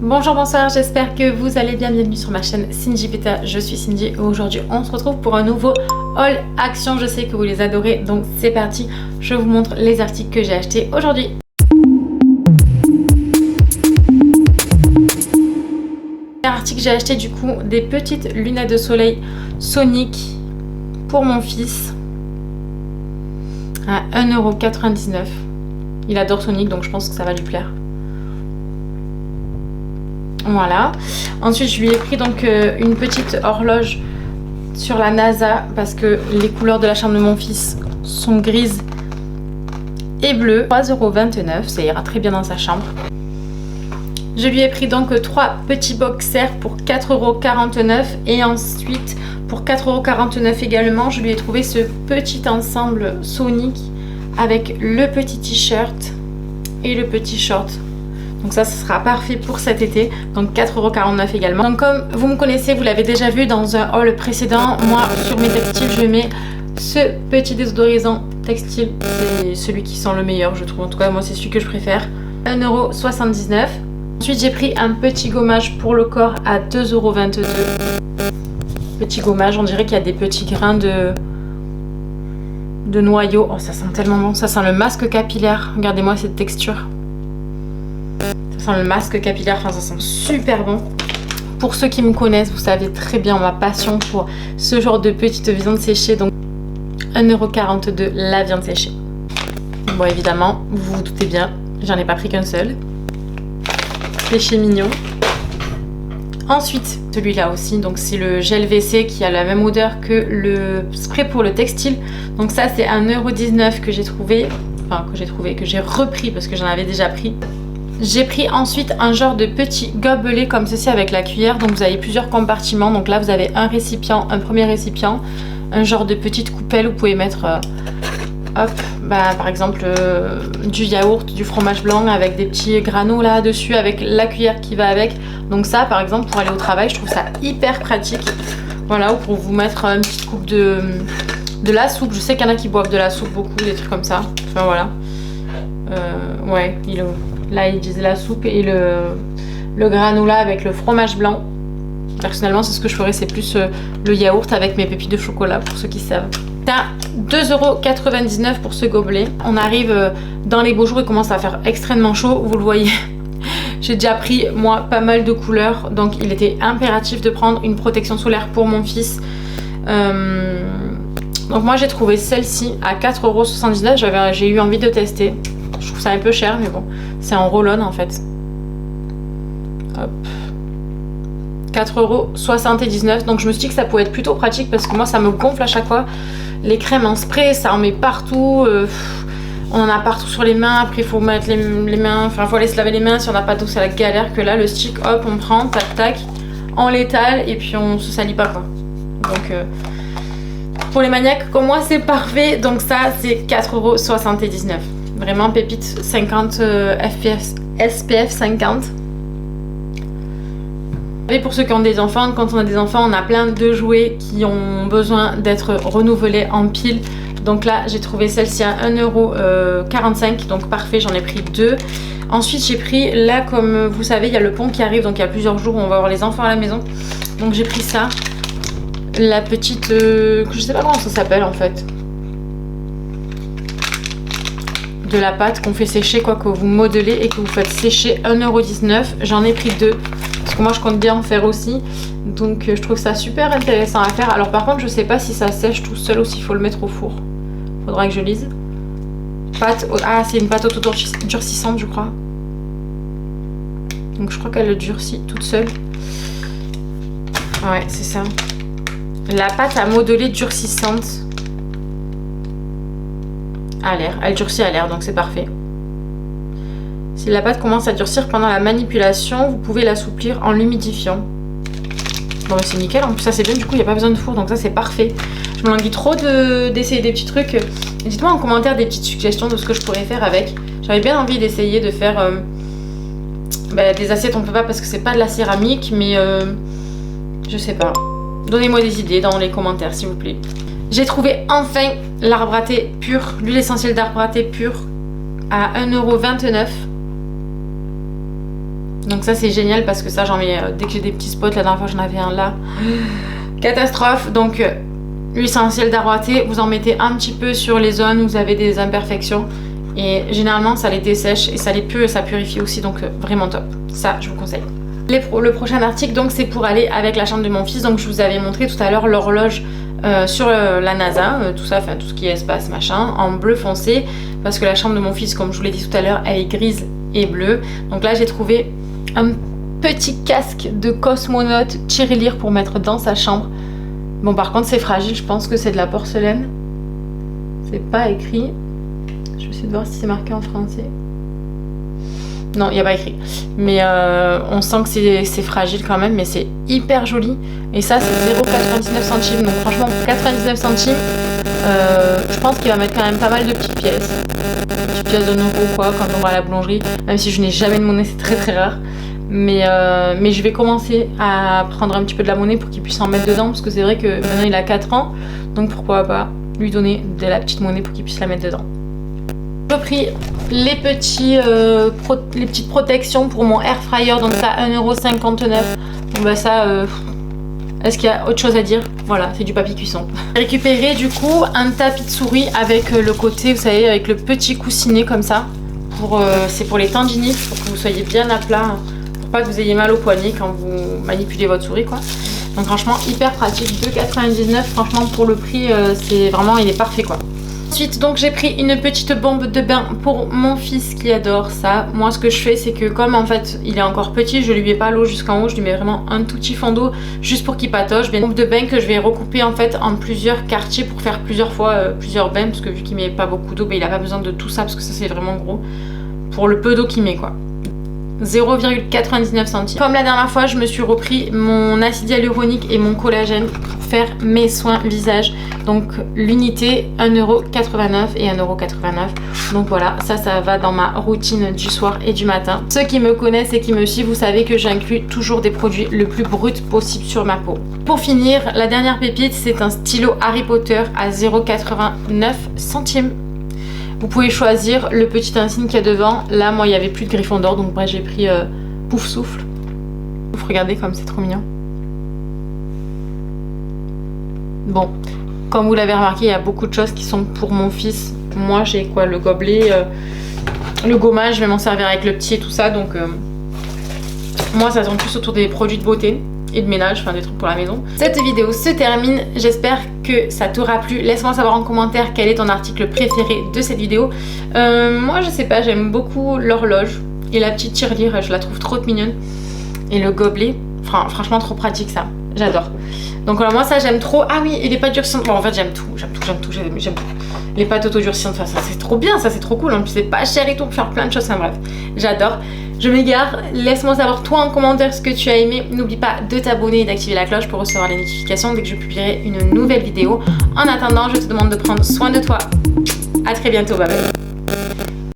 Bonjour, bonsoir, j'espère que vous allez bien. Bienvenue sur ma chaîne Cindy Beta, je suis Cindy et aujourd'hui on se retrouve pour un nouveau haul action. Je sais que vous les adorez, donc c'est parti, je vous montre les articles que j'ai achetés aujourd'hui. Premier article, j'ai acheté du coup des petites lunettes de soleil Sonic pour mon fils à 1,99 €. Il adore Sonic donc je pense que ça va lui plaire. Voilà. Ensuite, je lui ai pris donc une petite horloge sur la NASA parce que les couleurs de la chambre de mon fils sont grises et bleues. 3,29 €, ça ira très bien dans sa chambre. Je lui ai pris donc 3 petits boxers pour 4,49 € et ensuite pour 4,49 € également, je lui ai trouvé ce petit ensemble Sonic avec le petit t-shirt et le petit short. Donc ça, ce sera parfait pour cet été. Donc 4,49 € également. Donc comme vous me connaissez, vous l'avez déjà vu dans un haul précédent, moi sur mes textiles, je mets ce petit désodorisant textile. C'est celui qui sent le meilleur, je trouve. En tout cas, moi, c'est celui que je préfère. 1,79 €. Ensuite, j'ai pris un petit gommage pour le corps à 2,22 €. Petit gommage, on dirait qu'il y a des petits grains de noyau. Oh, ça sent tellement bon. Ça sent le masque capillaire. Regardez-moi cette texture. Ça sent le masque capillaire, enfin ça sent super bon. Pour ceux qui me connaissent, vous savez très bien ma passion pour ce genre de petite viande séchée. Donc 1,42 € la viande séchée. Bon, évidemment, vous vous doutez bien, j'en ai pas pris qu'un seul. Péché mignon. Ensuite, celui-là aussi, donc c'est le gel WC qui a la même odeur que le spray pour le textile. Donc ça, c'est 1,19 € que j'ai trouvé, que j'ai repris parce que j'en avais déjà pris. J'ai pris ensuite un genre de petit gobelet comme ceci avec la cuillère. Donc vous avez plusieurs compartiments. Donc là vous avez un récipient, un premier récipient, un genre de petite coupelle où vous pouvez mettre par exemple du yaourt, du fromage blanc avec des petits granules là dessus avec la cuillère qui va avec. Donc ça par exemple pour aller au travail, je trouve ça hyper pratique. Voilà, ou pour vous mettre une petite coupe de la soupe. Je sais qu'il y en a qui boivent de la soupe beaucoup, des trucs comme ça. Enfin voilà. Ouais, là ils disent la soupe et le granola avec le fromage blanc. Personnellement c'est ce que je ferais, c'est plus le yaourt avec mes pépites de chocolat pour ceux qui savent. C'est à 2,99 € pour ce gobelet. On arrive dans les beaux jours, il commence à faire extrêmement chaud, vous le voyez. J'ai déjà pris moi pas mal de couleurs, donc il était impératif de prendre une protection solaire pour mon fils. Donc moi j'ai trouvé celle-ci à 4,79 €, j'ai eu envie de tester. Je trouve ça un peu cher mais bon, c'est en roll-on en fait. Hop. 4,79 €. Donc je me suis dit que ça pouvait être plutôt pratique parce que moi ça me gonfle à chaque fois. Les crèmes en spray, ça en met partout. On en a partout sur les mains. Après il faut mettre les mains, enfin il faut aller se laver les mains. Si on n'a pas d'eau c'est la galère. Que là le stick, hop on prend, tac tac, on l'étale et puis on se salit pas quoi. Donc pour les maniaques comme moi c'est parfait. Donc ça c'est 4,79 €. Vraiment pépite 50 SPF 50. Et pour ceux qui ont des enfants, quand on a des enfants, on a plein de jouets qui ont besoin d'être renouvelés en pile. Donc là, j'ai trouvé celle-ci à 1,45 €, donc parfait, j'en ai pris 2. Ensuite, j'ai pris, là, comme vous savez, il y a le pont qui arrive, donc il y a plusieurs jours où on va avoir les enfants à la maison. Donc j'ai pris ça, la petite, je sais pas comment ça s'appelle en fait. De la pâte qu'on fait sécher, quoi, que vous modelez et que vous faites sécher, 1,19 €. J'en ai pris 2 parce que moi je compte bien en faire aussi, donc je trouve ça super intéressant à faire. Alors par contre je sais pas si ça sèche tout seul ou s'il faut le mettre au four, faudra que je lise. C'est une pâte auto-durcissante je crois, donc je crois qu'elle le durcit toute seule. Ouais c'est ça, la pâte à modeler durcissante à l'air, elle durcit à l'air donc c'est parfait. Si la pâte commence à durcir pendant la manipulation, vous pouvez l'assouplir en l'humidifiant. Bon bah c'est nickel, en plus ça c'est bien, du coup il n'y a pas besoin de four, donc ça c'est parfait. Je me languis trop d'essayer des petits trucs. Dites-moi en commentaire des petites suggestions de ce que je pourrais faire avec. J'avais bien envie d'essayer de faire des assiettes, on peut pas parce que c'est pas de la céramique, mais je sais pas. Donnez-moi des idées dans les commentaires s'il vous plaît. J'ai trouvé enfin l'arbre à thé pur, l'huile essentielle d'arbre à thé pur à 1,29 €. Donc ça c'est génial parce que ça j'en mets dès que j'ai des petits spots. La dernière fois j'en avais un là. Catastrophe. Donc l'huile essentielle d'arbre à thé, vous en mettez un petit peu sur les zones où vous avez des imperfections. Et généralement ça les dessèche et ça les pue et ça purifie aussi. Donc vraiment top. Ça je vous conseille. Le prochain article donc c'est pour aller avec la chambre de mon fils. Donc je vous avais montré tout à l'heure l'horloge sur la NASA, tout ça, enfin tout ce qui est espace machin, en bleu foncé. Parce que la chambre de mon fils, comme je vous l'ai dit tout à l'heure, elle est grise et bleue. Donc là j'ai trouvé un petit casque de cosmonaute tirelire pour mettre dans sa chambre. Bon par contre c'est fragile, je pense que c'est de la porcelaine. C'est pas écrit. Je vais essayer de voir si c'est marqué en français. Non, il n'y a pas écrit. Mais on sent que c'est fragile quand même, mais c'est hyper joli. Et ça c'est 0,99 centimes. Donc franchement 99 centimes, je pense qu'il va mettre quand même pas mal de petites pièces. Petites pièces de 1 euro quoi quand on va à la boulangerie. Même si je n'ai jamais de monnaie, c'est très très rare. Mais je vais commencer à prendre un petit peu de la monnaie pour qu'il puisse en mettre dedans. Parce que c'est vrai que maintenant il a 4 ans. Donc pourquoi pas lui donner de la petite monnaie pour qu'il puisse la mettre dedans. J'ai pris les petites protections pour mon air fryer. Donc ça 1,59 €. Bon bah ça... Est-ce qu'il y a autre chose à dire? Voilà, c'est du papier cuisson. J'ai récupéré du coup un tapis de souris avec le côté, vous savez, avec le petit coussinet comme ça. C'est pour les tendinites, pour que vous soyez bien à plat, pour pas que vous ayez mal au poignet quand vous manipulez votre souris quoi. Donc franchement hyper pratique, 2,99 €. Franchement pour le prix, c'est vraiment, il est parfait quoi. Ensuite donc j'ai pris une petite bombe de bain pour mon fils qui adore ça. Moi ce que je fais c'est que comme en fait il est encore petit, je lui mets pas l'eau jusqu'en haut, je lui mets vraiment un tout petit fond d'eau juste pour qu'il patauge. Une bombe de bain que je vais recouper en fait en plusieurs quartiers pour faire plusieurs fois plusieurs bains, parce que vu qu'il met pas beaucoup d'eau, il a pas besoin de tout ça parce que ça c'est vraiment gros pour le peu d'eau qu'il met quoi. 0,99 centimes. Comme la dernière fois, je me suis repris mon acide hyaluronique et mon collagène pour faire mes soins visage. Donc l'unité 1,89 € et 1,89 €. Donc voilà, ça va dans ma routine du soir et du matin. Ceux qui me connaissent et qui me suivent, vous savez que j'inclus toujours des produits le plus brut possible sur ma peau. Pour finir, la dernière pépite, c'est un stylo Harry Potter à 0,89 centimes. Vous pouvez choisir le petit insigne qu'il y a devant. Là, moi, il n'y avait plus de griffon d'or, donc bref, j'ai pris Pouf Souffle. Regardez comme c'est trop mignon. Bon, comme vous l'avez remarqué, il y a beaucoup de choses qui sont pour mon fils. Moi, j'ai quoi? Le gobelet, le gommage, je vais m'en servir avec le petit et tout ça. Donc, moi, ça tourne plus autour des produits de beauté et de ménage, enfin des trucs pour la maison. Cette vidéo se termine, j'espère que ça t'aura plu. Laisse-moi savoir en commentaire quel est ton article préféré de cette vidéo. Moi je sais pas, j'aime beaucoup l'horloge et la petite tirelire, je la trouve trop mignonne. Et le gobelet, franchement trop pratique ça, j'adore. Donc voilà, moi ça j'aime trop. Ah oui, et les pâtes durcissantes, bon en fait j'aime tout. Les pâtes auto-durcissantes, enfin ça c'est trop bien, ça c'est trop cool. En plus c'est pas cher et tout pour faire plein de choses, enfin bref, j'adore. Je m'égare, laisse-moi savoir toi en commentaire ce que tu as aimé. N'oublie pas de t'abonner et d'activer la cloche pour recevoir les notifications dès que je publierai une nouvelle vidéo. En attendant, je te demande de prendre soin de toi. A très bientôt, bye bye.